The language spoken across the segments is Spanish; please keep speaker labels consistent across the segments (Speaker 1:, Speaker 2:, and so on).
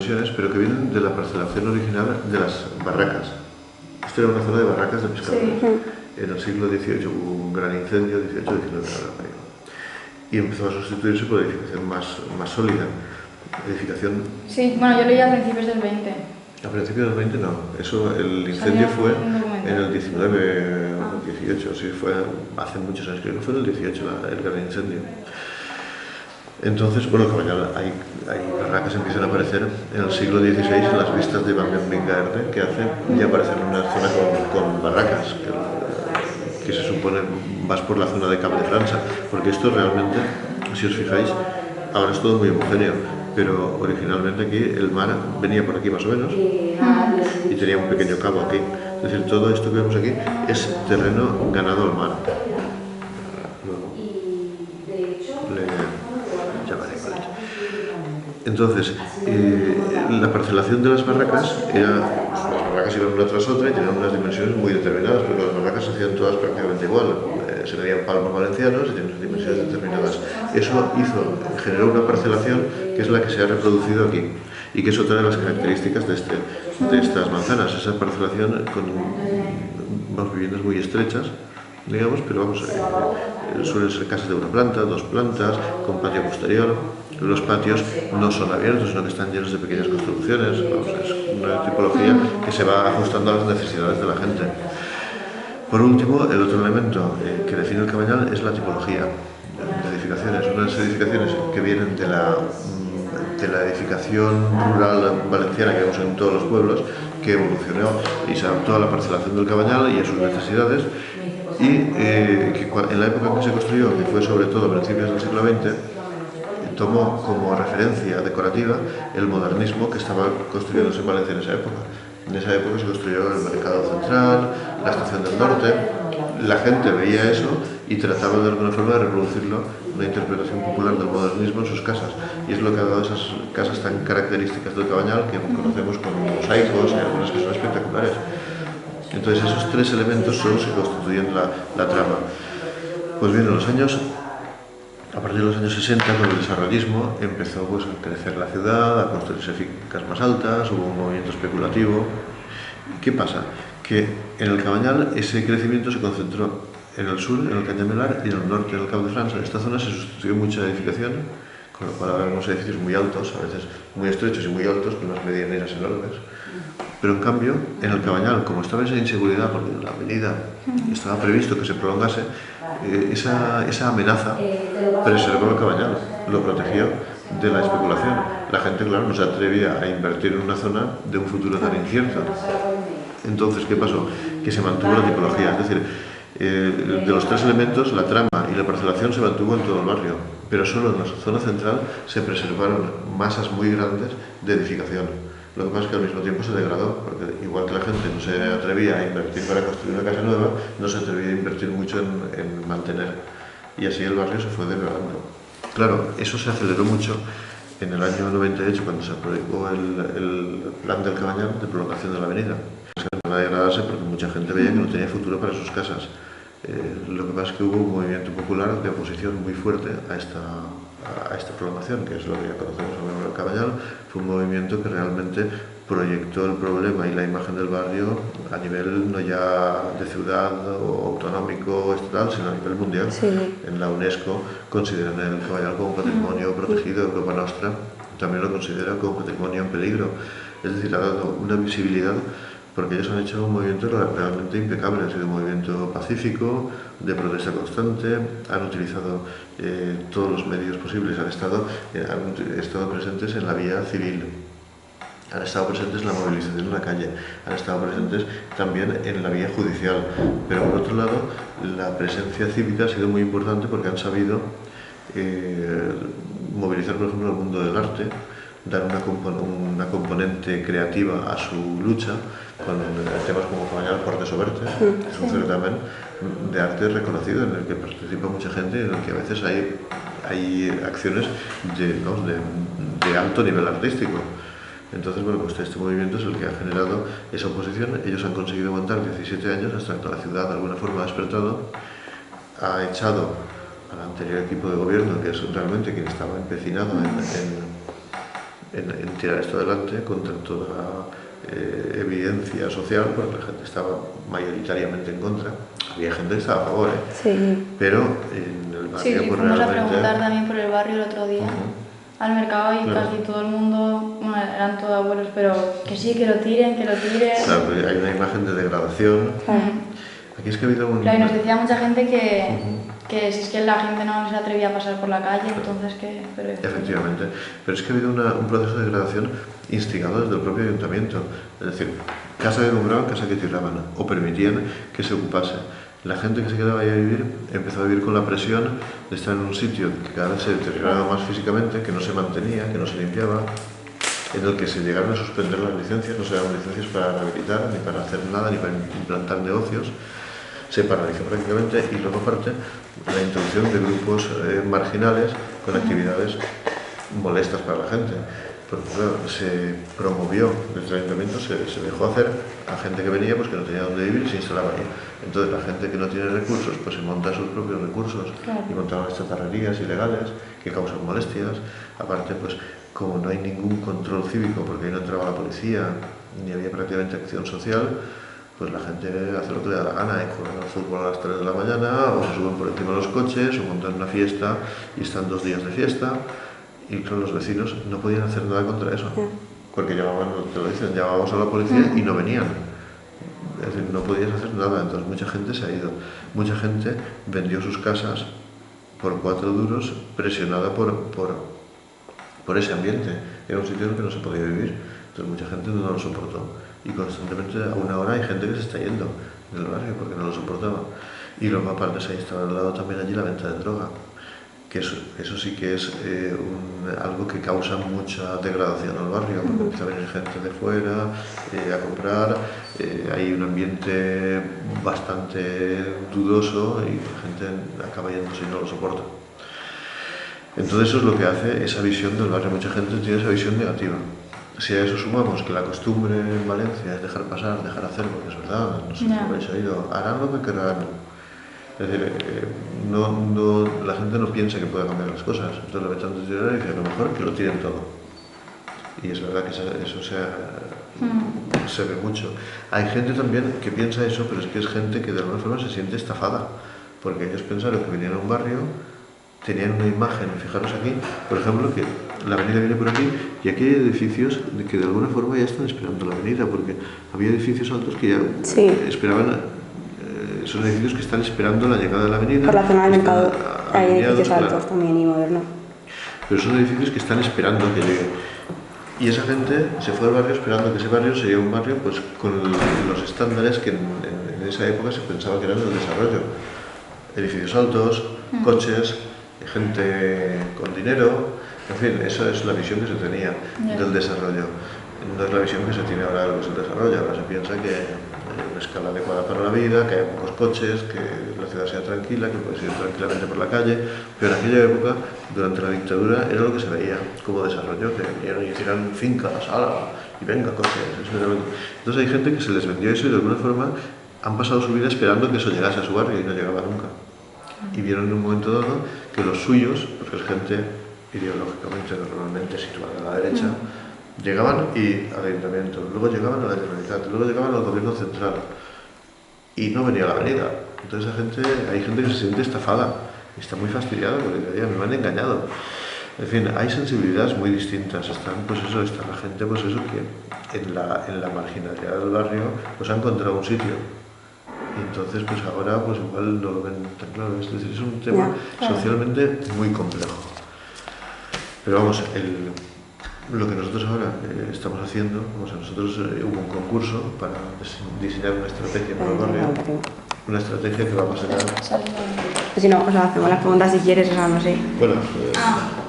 Speaker 1: pero que vienen de la parcelación original de las barracas. Esto era una zona de barracas de pescadores. Sí. En el siglo XVIII hubo un gran incendio, XVIII-XIX, y empezó a sustituirse por edificación más sólida. Edificación...
Speaker 2: Sí, bueno, yo leí a principios del 20.
Speaker 1: A principios del 20 no, eso, el incendio fue en el 19 o 18, sí, fue hace muchos años, creo que fue en el 18 el gran incendio. Entonces, bueno, hay barracas que empiezan a aparecer en el siglo XVI en las vistas de Van Vingaerde, que hace y aparecen en una zona con barracas, que se supone vas por la zona de Cap de França, porque esto realmente, si os fijáis, ahora es todo muy homogéneo, pero originalmente aquí el mar venía por aquí más o menos y tenía un pequeño cabo aquí. Es decir, todo esto que vemos aquí es terreno ganado al mar. Entonces, la parcelación de las barracas era, las barracas iban una tras otra y tenían unas dimensiones muy determinadas, porque las barracas se hacían todas prácticamente igual. Se veían palmos valencianos y tienen unas dimensiones determinadas. Eso generó una parcelación que es la que se ha reproducido aquí y que es otra de las características de estas manzanas. Esa parcelación con viviendas muy estrechas, digamos, pero suelen ser casas de una planta, dos plantas, con patio posterior. Los patios no son abiertos, sino que están llenos de pequeñas construcciones. Es una tipología que se va ajustando a las necesidades de la gente. Por último, el otro elemento que define el Cabanyal es la tipología de edificaciones. Unas edificaciones que vienen de la edificación rural valenciana que vemos en todos los pueblos, que evolucionó y se adaptó a la parcelación del Cabanyal y a sus necesidades, y que en la época en que se construyó, que fue sobre todo a principios del siglo XX, tomó como referencia decorativa el modernismo que estaba construyéndose en Valencia en esa época. En esa época se construyó el Mercado Central, la Estación del Norte. La gente veía eso y trataba de alguna forma de reproducirlo, una interpretación popular del modernismo en sus casas. Y es lo que ha dado esas casas tan características del Cabanyal que conocemos como mosaicos y algunas que son espectaculares. Entonces esos tres elementos son los que constituyen la trama. Pues bien, a partir de los años 60, con el desarrollismo, empezó a crecer la ciudad, a construirse fincas más altas, hubo un movimiento especulativo. ¿Qué pasa? Que en el Cabanyal ese crecimiento se concentró en el sur, en el Canyamelar, y en el norte, en el Cap de França. En esta zona se sustituyó mucha edificación, con lo cual ahora vemos edificios muy altos, a veces muy estrechos y muy altos, con unas medianeras enormes. Pero en cambio, en el Cabanyal, como estaba esa inseguridad, porque la avenida estaba previsto que se prolongase, esa amenaza preservó el Cabanyal, lo protegió de la especulación. La gente, claro, no se atrevía a invertir en una zona de un futuro tan incierto. Entonces, ¿qué pasó? Que se mantuvo la tipología, es decir, de los tres elementos, la trama y la parcelación se mantuvo en todo el barrio, pero solo en la zona central se preservaron masas muy grandes de edificación. Lo que pasa es que al mismo tiempo se degradó, porque igual que la gente no se atrevía a invertir para construir una casa nueva, no se atrevía a invertir mucho en mantener. Y así el barrio se fue degradando. Claro, eso se aceleró mucho en el año 98, cuando se aprobó el plan del Cabanyal de prolongación de la avenida. Se va a degradarse porque mucha gente veía que no tenía futuro para sus casas. Lo que pasa es que hubo un movimiento popular de oposición muy fuerte a esta prolongación, que es lo que ya conocemos como el Cabanyal. Fue un movimiento que realmente proyectó el problema y la imagen del barrio a nivel no ya de ciudad o autonómico o estatal, sino a nivel mundial.
Speaker 2: Sí.
Speaker 1: En la UNESCO consideran el Cabanyal como patrimonio protegido. Europa Nostra también lo considera como patrimonio en peligro. Es decir, ha dado una visibilidad, porque ellos han hecho un movimiento realmente impecable, ha sido un movimiento pacífico, de protesta constante, han utilizado todos los medios posibles, han estado presentes en la vía civil, han estado presentes en la movilización en la calle, han estado presentes también en la vía judicial, pero por otro lado la presencia cívica ha sido muy importante porque han sabido movilizar, por ejemplo, el mundo del arte, dar una componente creativa a su lucha, con temas como Cabanyal Portes Obertes, que es un certamen de arte reconocido en el que participa mucha gente y en el que a veces hay acciones de alto nivel artístico. Entonces, bueno, pues este movimiento es el que ha generado esa oposición. Ellos han conseguido aguantar 17 años hasta que la ciudad de alguna forma ha despertado, ha echado al anterior equipo de gobierno, que es realmente quien estaba empecinado en tirar esto adelante contra toda evidencia social, porque la gente estaba mayoritariamente en contra. Había gente que estaba a favor,
Speaker 2: Sí.
Speaker 1: pero en el barrio
Speaker 2: Sí,
Speaker 1: pues
Speaker 2: fuimos a
Speaker 1: realmente...
Speaker 2: preguntar también por el barrio el otro día. Al mercado y
Speaker 1: Claro.
Speaker 2: casi todo el mundo, bueno, eran todos abuelos, pero que sí, que lo tiren, que lo tiren.
Speaker 1: Claro, pues hay una imagen de degradación. Aquí es que ha habido un...
Speaker 2: Claro, y nos decía mucha gente que si es que la gente no se atrevía a pasar por la calle, entonces que... Pero...
Speaker 1: Efectivamente, pero es que ha habido un proceso de degradación instigado desde el propio ayuntamiento. Es decir, casa que compraban, casa que tiraban, o permitían que se ocupase. La gente que se quedaba ahí a vivir empezó a vivir con la presión de estar en un sitio que cada vez se deterioraba más físicamente, que no se mantenía, que no se limpiaba, en el que se llegaron a suspender las licencias, no se daban licencias para rehabilitar, ni para hacer nada, ni para implantar negocios. Se paralizó prácticamente, y luego aparte la introducción de grupos marginales con actividades molestas para la gente. Porque claro, se promovió desde el ayuntamiento, se dejó hacer a gente que venía, pues que no tenía dónde vivir y se instalaba ahí. Entonces la gente que no tiene recursos pues se monta sus propios recursos y montaban estas chatarrerías ilegales que causan molestias. Aparte, pues como no hay ningún control cívico, porque ahí no entraba la policía ni había prácticamente acción social, pues la gente hace lo que le da la gana, juegan al fútbol a las 3 de la mañana, o se suben por encima de los coches, o montan una fiesta y están 2 días de fiesta. Y claro, los vecinos no podían hacer nada contra eso, porque llamaban, te lo dicen, llamábamos a la policía y no venían. Es decir, no podías hacer nada, entonces mucha gente se ha ido. Mucha gente vendió sus casas por 4 duros, presionada por ese ambiente. Era un sitio en el que no se podía vivir, entonces mucha gente no lo soportó. Y constantemente, a una hora, hay gente que se está yendo del barrio porque no lo soportaba. Y luego aparte se ha instalado al lado también allí la venta de droga, que eso sí que es algo que causa mucha degradación al barrio, porque empieza a venir gente de fuera a comprar, hay un ambiente bastante dudoso y la gente acaba yéndose y no lo soporta. Entonces eso es lo que hace esa visión del barrio. Mucha gente tiene esa visión negativa. Si a eso sumamos que la costumbre en Valencia es dejar pasar, dejar hacer, porque es verdad, no sé si lo habéis oído, harán lo que querrán. Es decir, la gente no piensa que pueda cambiar las cosas, entonces lo ve tanto tirar y dice, lo mejor que lo tiren todo. Y es verdad que eso se ve mucho. Hay gente también que piensa eso, pero es que es gente que de alguna forma se siente estafada, porque ellos pensaron que venían a un barrio, tenían una imagen, fijaros aquí, por ejemplo, que la avenida viene por aquí y aquí hay edificios que de alguna forma ya están esperando la avenida, porque había edificios altos que ya esperaban. Son edificios que están esperando la llegada de la avenida.
Speaker 3: Por la zona del mercado hay edificios altos también y modernos.
Speaker 1: Pero son edificios que están esperando que llegue. Y esa gente se fue al barrio esperando que ese barrio sería un barrio pues con los estándares que en esa época se pensaba que eran el desarrollo. Edificios altos, coches, gente con dinero, en fin, esa es la visión que se tenía del desarrollo. No es la visión que se tiene ahora de lo que es el desarrollo. Ahora se piensa que hay una escala adecuada para la vida, que hay pocos coches, que la ciudad sea tranquila, que puedes ir tranquilamente por la calle. Pero en aquella época, durante la dictadura, era lo que se veía como desarrollo, que vinieron y hicieran fincas, ala, y venga, coches. Entonces hay gente que se les vendió eso y de alguna forma han pasado su vida esperando que eso llegase a su barrio y no llegaba nunca. Y vieron en un momento dado que los suyos, porque es gente ideológicamente normalmente situada a la derecha, llegaban al ayuntamiento, luego llegaban a la Generalitat, luego llegaban al gobierno central y no venía a la avenida. Entonces hay gente que se siente estafada y está muy fastidiada porque me han engañado. En fin, hay sensibilidades muy distintas. Está la gente pues eso que en la marginalidad del barrio pues ha encontrado un sitio. Y entonces pues ahora pues igual no lo ven tan claro. Es decir, es un tema socialmente muy complejo. Pero vamos, lo que nosotros ahora estamos haciendo, nosotros hubo un concurso para diseñar una estrategia para el barrio, una estrategia que va más allá.
Speaker 3: Si no, hacemos las preguntas si quieres, no sé.
Speaker 1: Bueno,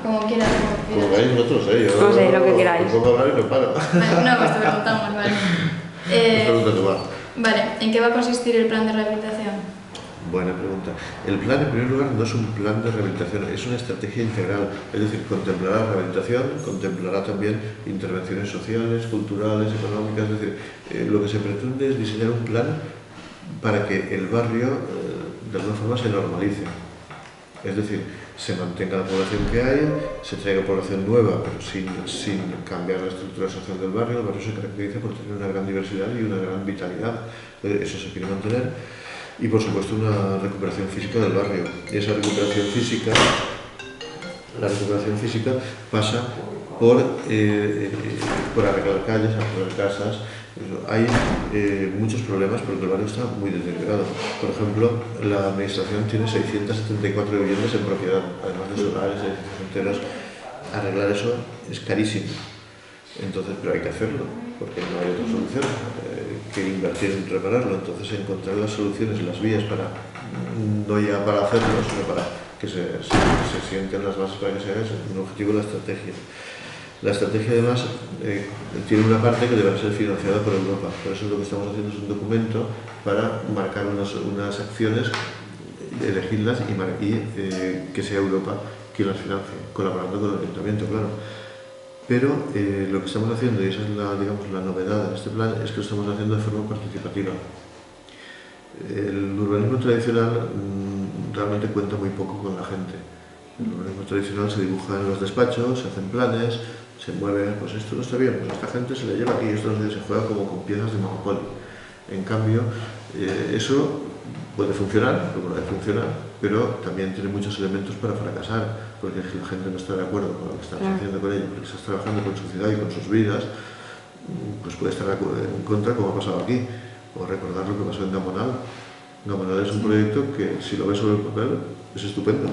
Speaker 2: como quieras.
Speaker 1: Como queráis vosotros, yo
Speaker 3: no sé, lo que queráis.
Speaker 1: Pongo a hablar y no paro.
Speaker 2: No, pues te preguntamos, vale.
Speaker 1: Pregunta tú, va.
Speaker 2: Vale, ¿en qué va a consistir el plan de rehabilitación?
Speaker 1: Buena pregunta. El plan, en primer lugar, no es un plan de rehabilitación, es una estrategia integral. Es decir, contemplará la rehabilitación, contemplará también intervenciones sociales, culturales, económicas. Es decir, lo que se pretende es diseñar un plan para que el barrio, de alguna forma, se normalice. Es decir, se mantenga la población que hay, se traiga población nueva, pero sin cambiar la estructura social del barrio. El barrio se caracteriza por tener una gran diversidad y una gran vitalidad, eso se quiere mantener, y por supuesto una recuperación física del barrio. Y esa recuperación física, la recuperación física pasa por arreglar calles, arreglar casas. Hay muchos problemas porque el barrio está muy deteriorado. Por ejemplo, la administración tiene 674 viviendas en propiedad, además de solares, edificios enteros. Arreglar eso es carísimo. Entonces, pero hay que hacerlo, porque no hay otra solución que invertir en repararlo. Entonces, encontrar las soluciones y las vías para, no ya para hacerlo, sino para que se sienten las bases para que se haga, es un objetivo de la estrategia. La estrategia, además, tiene una parte que deberá ser financiada por Europa. Por eso lo que estamos haciendo es un documento para marcar unas acciones, elegirlas y que sea Europa quien las financie, colaborando con el ayuntamiento, claro. Pero lo que estamos haciendo, y esa es la novedad de este plan, es que lo estamos haciendo de forma participativa. El urbanismo tradicional realmente cuenta muy poco con la gente. El urbanismo tradicional se dibuja en los despachos, se hacen planes, se mueve, pues esto no está bien, pues esta gente se le lleva aquí, esto se juega como con piezas de Monopoly. En cambio, eso puede funcionar, puede funcionar, pero también tiene muchos elementos para fracasar, porque si la gente no está de acuerdo con lo que estamos haciendo con ellos, porque estás trabajando con su ciudad y con sus vidas, pues puede estar en contra, como ha pasado aquí, o recordar lo que pasó en Gamonal. Gamonal es un proyecto que, si lo ves sobre el papel, es estupendo,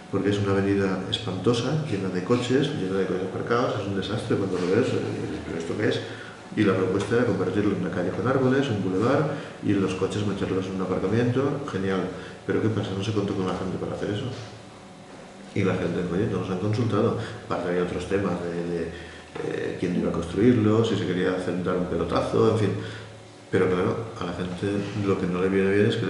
Speaker 1: porque es una avenida espantosa, llena de coches aparcados, es un desastre cuando lo ves, pero ¿esto qué es? Y la propuesta era convertirlo en una calle con árboles, un bulevar, y los coches meterlos en un aparcamiento, genial. Pero ¿qué pasa? No se contó con la gente para hacer eso. Y la gente, oye, no nos han consultado. Aparte había otros temas de quién iba a construirlo, si se quería dar un pelotazo, en fin. Pero claro, a la gente lo que no le viene bien es que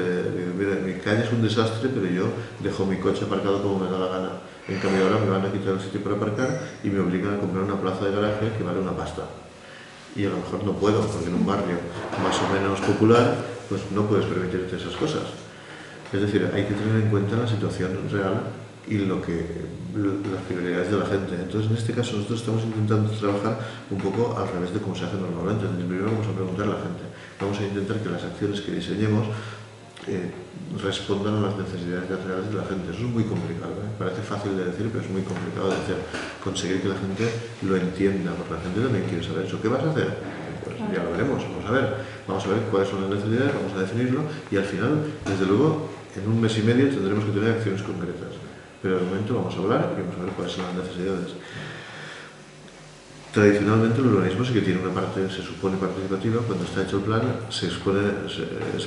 Speaker 1: mira, mi calle es un desastre, pero yo dejo mi coche aparcado como me da la gana. En cambio ahora me van a quitar el sitio para aparcar y me obligan a comprar una plaza de garaje que vale una pasta. Y a lo mejor no puedo, porque en un barrio más o menos popular, pues no puedes permitirte esas cosas. Es decir, hay que tener en cuenta la situación real y las prioridades de la gente. Entonces, en este caso, nosotros estamos intentando trabajar un poco al revés de cómo se hace normalmente. Primero vamos a preguntar a la gente. Vamos a intentar que las acciones que diseñemos respondan a las necesidades reales de la gente. Eso es muy complicado, ¿eh? Parece fácil de decir, pero es muy complicado de hacer. Conseguir que la gente lo entienda, porque la gente también quiere saber eso. ¿Qué vas a hacer? Pues ya lo veremos, vamos a ver cuáles son las necesidades, vamos a definirlo y al final, desde luego, en un mes y medio tendremos que tener acciones concretas. Pero de momento vamos a hablar y vamos a ver cuáles son las necesidades. Tradicionalmente el urbanismo sí que tiene una parte, se supone participativa. Cuando está hecho el plan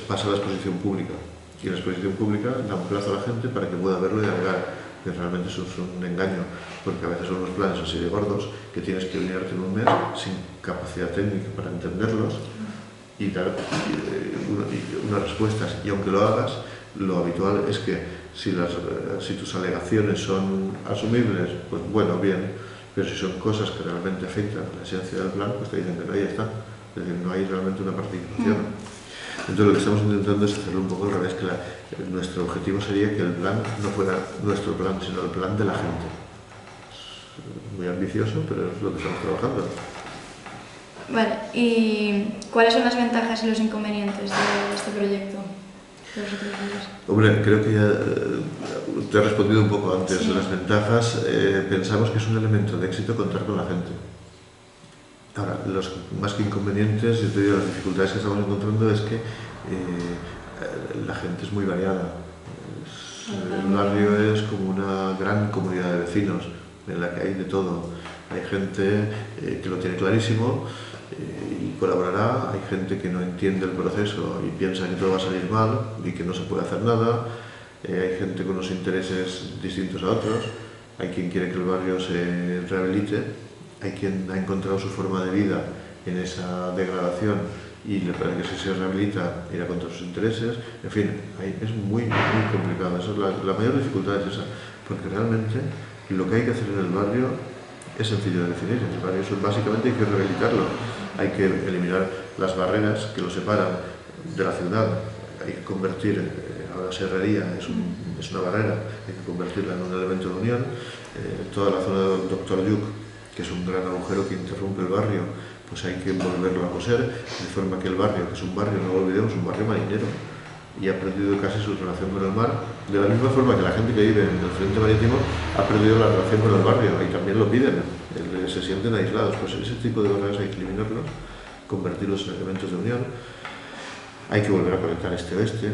Speaker 1: pasa a la exposición pública y en la exposición pública da un plazo a la gente para que pueda verlo y alegar, que realmente eso es un engaño, porque a veces son unos planes así de gordos que tienes que unirte en un mes sin capacidad técnica para entenderlos y dar unas respuestas, y aunque lo hagas, lo habitual es que si tus alegaciones son asumibles, pues bueno, bien. Pero si son cosas que realmente afectan a la esencia del plan, pues te dicen que no, ya está. Es decir, no hay realmente una participación. Entonces lo que estamos intentando es hacerlo un poco al revés, que nuestro objetivo sería que el plan no fuera nuestro plan, sino el plan de la gente. Es muy ambicioso, pero es lo que estamos trabajando.
Speaker 2: Vale, ¿y cuáles son las ventajas y los inconvenientes de este proyecto?
Speaker 1: Hombre, creo que ya te he respondido un poco antes. Sí. Las ventajas, pensamos que es un elemento de éxito contar con la gente. Ahora, los más que inconvenientes, yo te digo, las dificultades que estamos encontrando es que la gente es muy variada. El barrio es como una gran comunidad de vecinos en la que hay de todo. Hay gente que lo tiene clarísimo y colaborará, hay gente que no entiende el proceso y piensa que todo va a salir mal y que no se puede hacer nada, hay gente con unos intereses distintos a otros, hay quien quiere que el barrio se rehabilite, hay quien ha encontrado su forma de vida en esa degradación y le parece que si se rehabilita irá contra sus intereses, en fin, es muy complicado. Eso es la mayor dificultad es esa, porque realmente lo que hay que hacer en el barrio es sencillo de definir. El barrio básicamente hay que rehabilitarlo, hay que eliminar las barreras que lo separan de la ciudad, hay que convertir a la serrería, es un es una barrera, hay que convertirla en un elemento de unión. Toda la zona del Dr. Lluc, que es un gran agujero que interrumpe el barrio, pues hay que volverlo a coser, de forma que el barrio, que es un barrio, no lo olvidemos, un barrio marinero, y ha perdido casi su relación con el mar, de la misma forma que la gente que vive en el frente marítimo ha perdido la relación con el barrio, y también lo piden, se sienten aislados. Pues ese tipo de barreras hay que eliminarlos, convertirlos en elementos de unión. Hay que volver a conectar este-oeste,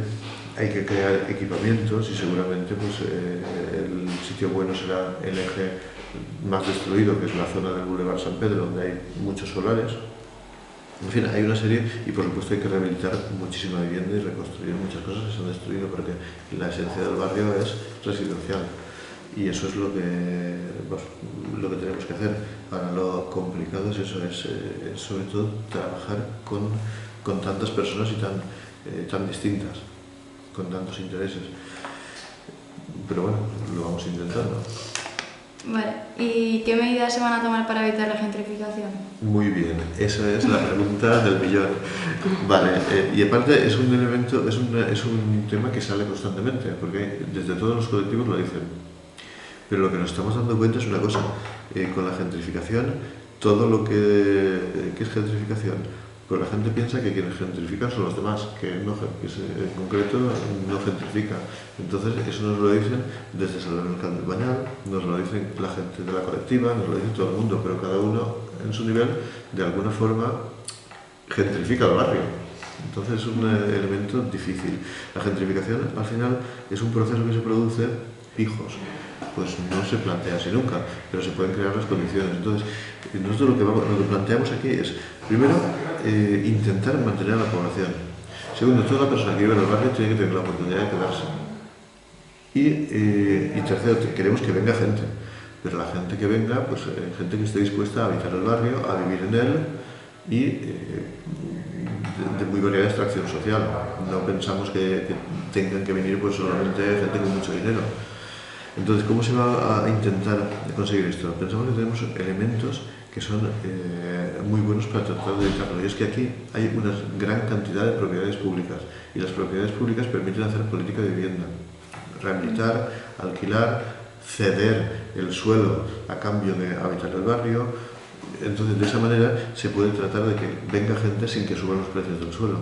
Speaker 1: hay que crear equipamientos, y seguramente pues, el sitio bueno será el eje más destruido, que es la zona del Boulevard San Pedro, donde hay muchos solares. En fin, hay una serie, y por supuesto hay que rehabilitar muchísima vivienda y reconstruir muchas cosas que se han destruido, porque la esencia del barrio es residencial, y eso es lo que tenemos que hacer. Ahora, lo complicado es eso, es sobre todo trabajar con tantas personas y tan distintas, con tantos intereses. Pero bueno, lo vamos intentando.
Speaker 2: Vale, ¿y qué medidas se van a tomar para evitar la gentrificación?
Speaker 1: Muy bien, esa es la pregunta del millón. Vale, y aparte es un elemento, es un tema que sale constantemente, porque desde todos los colectivos lo dicen. Pero lo que nos estamos dando cuenta es una cosa, con la gentrificación, todo lo que es gentrificación, pues la gente piensa que quienes gentrifican son los demás, que en concreto no gentrifica. Entonces eso nos lo dicen desde Salón del Bañal, nos lo dicen la gente de la colectiva, nos lo dice todo el mundo, pero cada uno en su nivel, de alguna forma, gentrifica el barrio. Entonces es un elemento difícil. La gentrificación al final es un proceso que se produce fijos, pues no se plantea así nunca, pero se pueden crear las condiciones. Entonces nosotros lo que planteamos aquí es, primero, intentar mantener a la población. Segundo, toda la persona que vive en el barrio tiene que tener la oportunidad de quedarse. Y tercero, queremos que venga gente, pero la gente que venga, pues gente que esté dispuesta a habitar el barrio, a vivir en él, y de muy variada extracción social. No pensamos que tengan que venir pues solamente gente con mucho dinero. Entonces, ¿cómo se va a intentar conseguir esto? Pensamos que tenemos elementos que son muy buenos para tratar de evitarlo. Y es que aquí hay una gran cantidad de propiedades públicas, y las propiedades públicas permiten hacer política de vivienda, rehabilitar, alquilar, ceder el suelo a cambio de habitar el barrio. Entonces, de esa manera se puede tratar de que venga gente sin que suban los precios del suelo.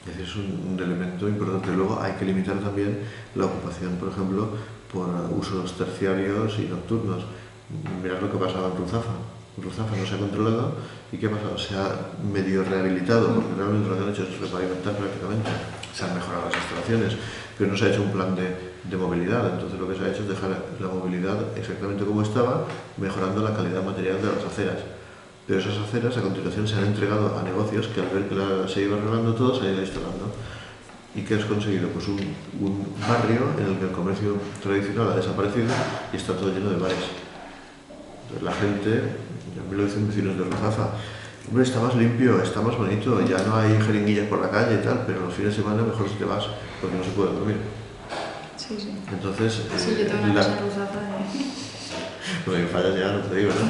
Speaker 1: Es decir, es un elemento importante. Luego hay que limitar también la ocupación, por ejemplo, por usos terciarios y nocturnos. Mirad lo que pasaba en Ruzafa. Ruzafa no se ha controlado, y ¿qué ha pasado? Se ha medio rehabilitado, porque realmente lo que han hecho es repavimentar prácticamente. Se han mejorado las instalaciones, pero no se ha hecho un plan de movilidad. Entonces lo que se ha hecho es dejar la movilidad exactamente como estaba, mejorando la calidad material de las aceras. Pero esas aceras a continuación se han entregado a negocios que, al ver que se iba arreglando todo, se han ido instalando. ¿Y qué has conseguido? Pues un barrio en el que el comercio tradicional ha desaparecido y está todo lleno de bares. Entonces, la gente, a mí lo dicen vecinos de Ruzafa, hombre, está más limpio, está más bonito, ya no hay jeringuillas por la calle y tal, pero los fines de semana mejor si te vas, porque no se puede dormir.
Speaker 2: Sí, sí.
Speaker 1: Entonces,
Speaker 2: sí, yo tengo una casa en Ruzafa.
Speaker 1: Bueno, que fallas ya, no te digo, ¿no?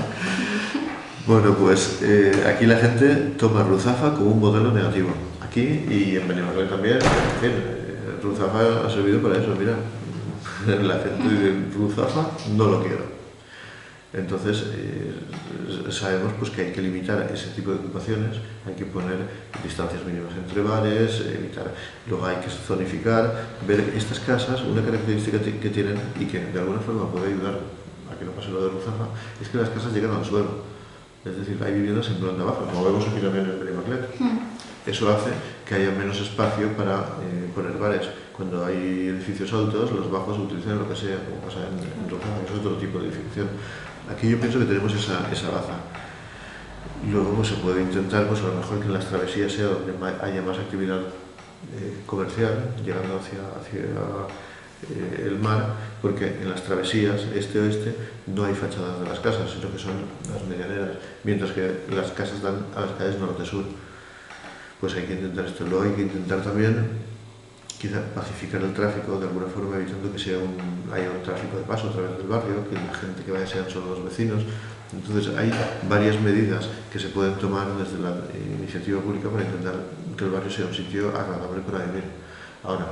Speaker 1: Bueno, pues aquí la gente toma Ruzafa como un modelo negativo. Aquí y en Benimaclet también, en fin, Ruzafa ha servido para eso, mira. La gente de Ruzafa no lo quiero. Entonces, sabemos pues, que hay que limitar ese tipo de ocupaciones, hay que poner distancias mínimas entre bares, evitar. Luego hay que zonificar, ver estas casas, una característica que tienen y que de alguna forma puede ayudar a que no pase lo de Ruzafa, es que las casas llegan al suelo. Es decir, hay viviendas en planta baja, como vemos aquí también en Benimaclet. Eso hace que haya menos espacio para poner bares. Cuando hay edificios altos, los bajos utilizan lo que sea, como pasa en Ruzafa, que es otro tipo de edificación. Aquí yo pienso que tenemos esa baza. Luego pues, se puede intentar, pues, a lo mejor que en las travesías sea donde haya más actividad comercial, llegando hacia el mar, porque en las travesías este-oeste no hay fachadas de las casas, sino que son las medianeras, mientras que las casas dan a las calles norte-sur. Pues hay que intentar esto. Luego hay que intentar también quizá pacificar el tráfico de alguna forma, evitando que haya un tráfico de paso a través del barrio, que la gente que vaya sean solo los vecinos. Entonces hay varias medidas que se pueden tomar desde la iniciativa pública para intentar que el barrio sea un sitio agradable para vivir. Ahora,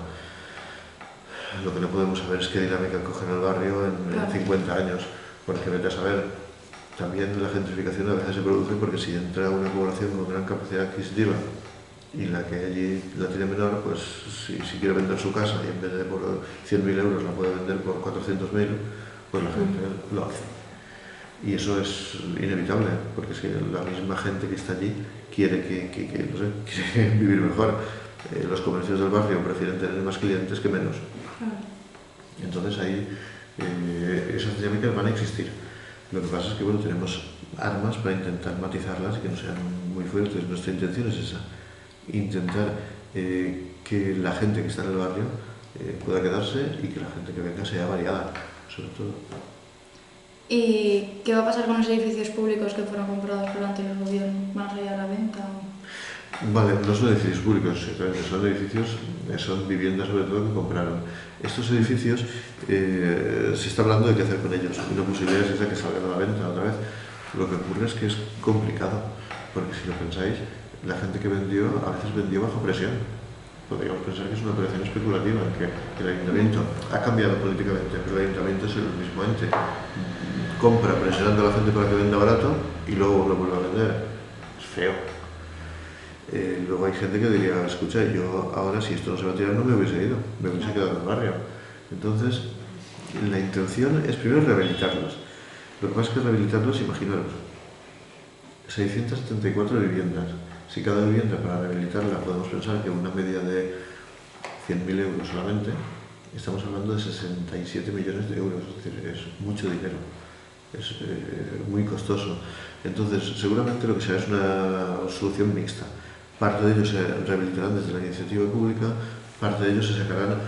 Speaker 1: Lo que no podemos saber es qué dinámica coge en el barrio en 50 años, porque vete a saber, también la gentrificación a veces se produce porque si entra una población con gran capacidad adquisitiva y la que allí la tiene menor, pues si quiere vender su casa y en vez de por 100.000 euros la puede vender por 400.000, pues la gente lo hace. Y eso es inevitable, porque es que la misma gente que está allí quiere no sé, quiere vivir mejor. Los comercios del barrio prefieren tener más clientes que menos. Entonces ahí esas dinámicas van a existir. Lo que pasa es que bueno, tenemos armas para intentar matizarlas y que no sean muy fuertes. Nuestra intención es esa, intentar que la gente que está en el barrio pueda quedarse y que la gente que venga sea variada, sobre todo.
Speaker 2: ¿Y qué va a pasar con los edificios públicos que fueron comprados por el anterior gobierno? ¿Van a salir a la venta?
Speaker 1: Vale, no son edificios públicos, son edificios, son viviendas sobre todo que compraron. Estos edificios se está hablando de qué hacer con ellos. Una posibilidad es esa, que salgan a la venta otra vez. Lo que ocurre es que es complicado, porque si lo pensáis, la gente que vendió a veces vendió bajo presión. Podríamos pensar que es una operación especulativa, que el ayuntamiento ha cambiado políticamente, pero el ayuntamiento es el mismo ente. Compra presionando a la gente para que venda barato y luego lo vuelve a vender. Es feo. Luego hay gente que diría, escucha, yo ahora si esto no se va a tirar no me hubiese ido, me hubiese quedado en el barrio. Entonces, la intención es primero rehabilitarlos. Lo que pasa es que rehabilitarlos, imaginaros, 674 viviendas. Si cada vivienda para rehabilitarla podemos pensar que una media de 100.000 euros solamente, estamos hablando de 67 millones de euros, es decir, es mucho dinero, es muy costoso. Entonces, seguramente lo que será es una solución mixta. Parte de ellos se rehabilitarán desde la iniciativa pública, parte de ellos se sacarán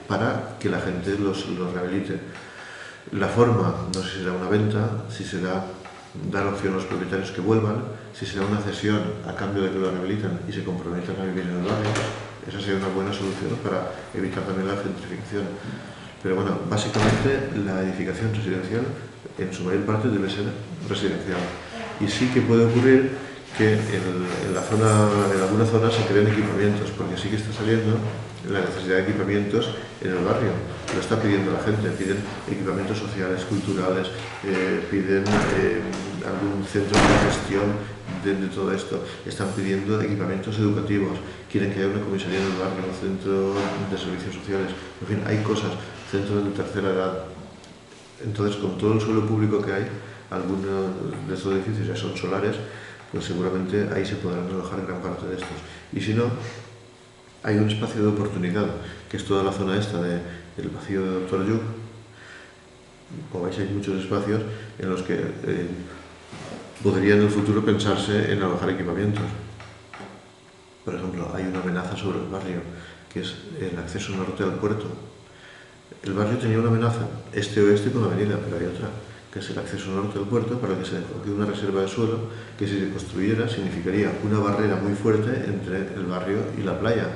Speaker 1: para que la gente los rehabilite. La forma, no sé si será una venta, si será dar opción a los propietarios que vuelvan, si será una cesión a cambio de que lo rehabilitan y se comprometan a vivir en el barrio. Esa sería una buena solución para evitar también la gentrificación. Pero bueno, básicamente la edificación residencial en su mayor parte debe ser residencial. Y sí que puede ocurrir que en alguna zona se creen equipamientos, porque sí que está saliendo la necesidad de equipamientos en el barrio. Lo está pidiendo la gente, piden equipamientos sociales, culturales, piden algún centro de gestión de todo esto, están pidiendo equipamientos educativos, quieren que haya una comisaría en el barrio, un centro de servicios sociales, en fin, hay cosas, centros de tercera edad. Entonces, con todo el suelo público que hay, algunos de estos edificios ya son solares, pues seguramente ahí se podrán alojar gran parte de estos. Y si no, hay un espacio de oportunidad, que es toda la zona esta del vacío de Doctor Lluc. Como veis, hay muchos espacios en los que podría en el futuro pensarse en alojar equipamientos. Por ejemplo, hay una amenaza sobre el barrio, que es el acceso norte al puerto. El barrio tenía una amenaza este-oeste con la avenida, pero hay otra, que es el acceso norte al puerto, para que se coloque una reserva de suelo que, si se construyera, significaría una barrera muy fuerte entre el barrio y la playa.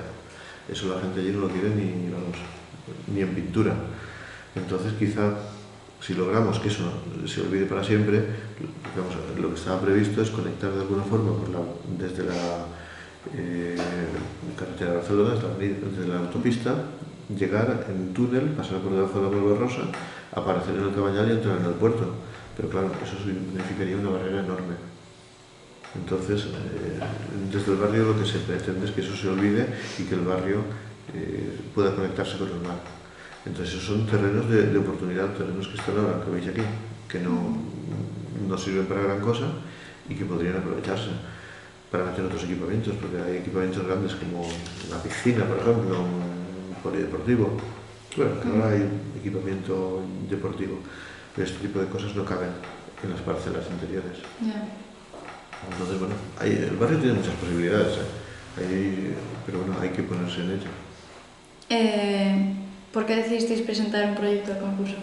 Speaker 1: Eso la gente allí no lo quiere ni en pintura. Entonces, quizá, si logramos que eso se olvide para siempre, lo que estaba previsto es conectar de alguna forma desde la carretera de Barcelona, desde la autopista, llegar en túnel, pasar por debajo de la Puebla Rosa, aparecer en el Cabanyal y entrar en el puerto. Pero claro, eso significaría una barrera enorme. Entonces, desde el barrio lo que se pretende es que eso se olvide y que el barrio pueda conectarse con el mar. Entonces, esos son terrenos de oportunidad, terrenos que están ahora, que veis aquí, que no sirven para gran cosa y que podrían aprovecharse para meter otros equipamientos, porque hay equipamientos grandes como una piscina, por ejemplo, un polideportivo. Bueno, que ahora hay equipamiento deportivo, pero este tipo de cosas no caben en las parcelas interiores. Entonces, bueno, el barrio tiene muchas posibilidades, pero bueno, hay que ponerse en ello.
Speaker 2: ¿Por qué decidisteis presentar un proyecto de concurso?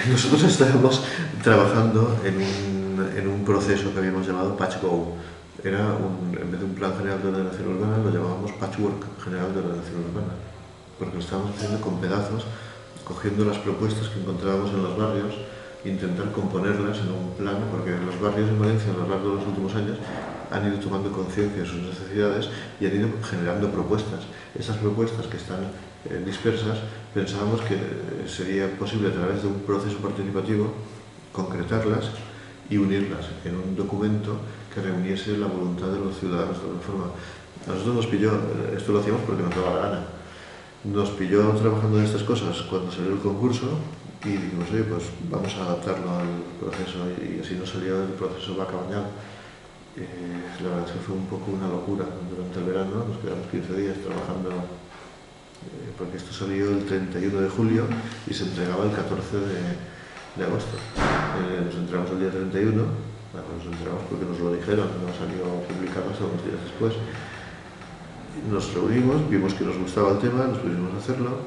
Speaker 1: Nosotros estábamos trabajando en un proceso que habíamos llamado PatchGo. En vez de un plan general de ordenación urbana, lo llamábamos Patchwork general de ordenación urbana, porque lo estábamos haciendo con pedazos, cogiendo las propuestas que encontrábamos en los barrios, intentar componerlas en un plan, porque los barrios en Valencia a lo largo de los últimos años han ido tomando conciencia de sus necesidades y han ido generando propuestas. Esas propuestas, que están dispersas, pensábamos que sería posible a través de un proceso participativo concretarlas y unirlas en un documento que reuniese la voluntad de los ciudadanos de alguna forma. A nosotros nos pilló, esto lo hacíamos porque nos daba la gana, nos pilló trabajando en estas cosas cuando salió el concurso y dijimos, oye, pues vamos a adaptarlo al proceso, y así nos salió el proceso Vaca Bañal. La verdad es que fue un poco una locura durante el verano, nos quedamos 15 días trabajando, porque esto salió el 31 de julio y se entregaba el 14 de agosto. Nos entregamos el día 31, bueno, nos entregamos porque nos lo dijeron, no salió publicado hasta unos días después. Nos reunimos, vimos que nos gustaba el tema, nos pusimos a hacerlo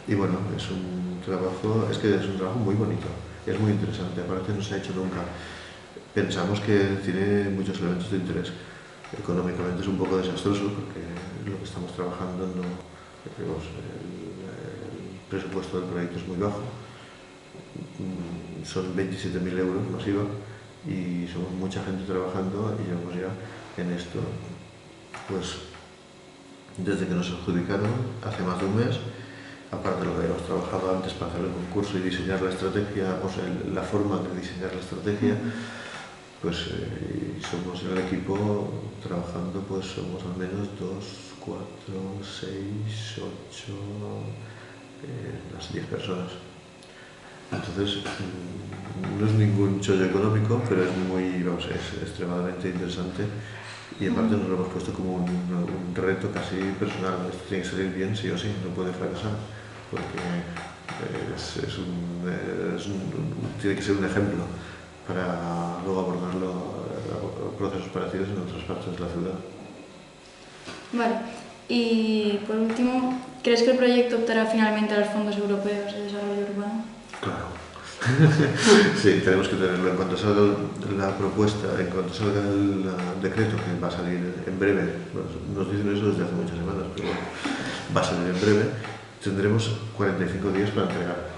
Speaker 1: y bueno, es un trabajo muy bonito, es muy interesante, aparte no se ha hecho nunca. Pensamos que tiene muchos elementos de interés. Económicamente es un poco desastroso porque lo que estamos trabajando no, digamos, el presupuesto del proyecto es muy bajo, son 27.000 euros masiva y somos mucha gente trabajando y llevamos ya en esto, pues desde que nos adjudicaron hace más de un mes, aparte de lo que habíamos trabajado antes para hacer el concurso y diseñar la estrategia, o sea, la forma de diseñar la estrategia, pues somos en el equipo trabajando, pues somos al menos 2, 4, 6, 8, unas 10 personas. Entonces, no es ningún chollo económico, pero es es extremadamente interesante. Y aparte nos lo hemos puesto como un reto casi personal. Esto tiene que salir bien sí o sí, no puede fracasar, porque tiene que ser un ejemplo para luego abordarlo procesos parecidos en otras partes de la ciudad.
Speaker 2: Vale, y por último, ¿crees que el proyecto optará finalmente a los fondos europeos de desarrollo urbano?
Speaker 1: Claro. Sí, tenemos que tenerlo. En cuanto salga la propuesta, en cuanto salga el decreto, que va a salir en breve, nos dicen eso desde hace muchas semanas, pero bueno, va a salir en breve, tendremos 45 días para entregar.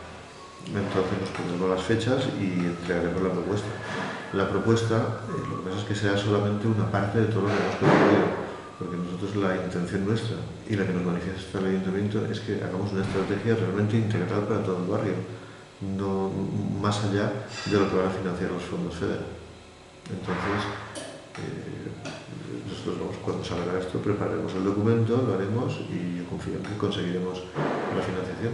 Speaker 1: Entonces nos pondremos las fechas y entregaremos la propuesta. La propuesta, lo que pasa es que será solamente una parte de todo lo que hemos construido, porque nosotros la intención nuestra y la que nos manifiesta el Ayuntamiento es que hagamos una estrategia realmente integral para todo el barrio, no más allá de lo que van a financiar los fondos FEDER. Entonces, nosotros cuando salga esto prepararemos el documento, lo haremos y yo confío en que conseguiremos la financiación.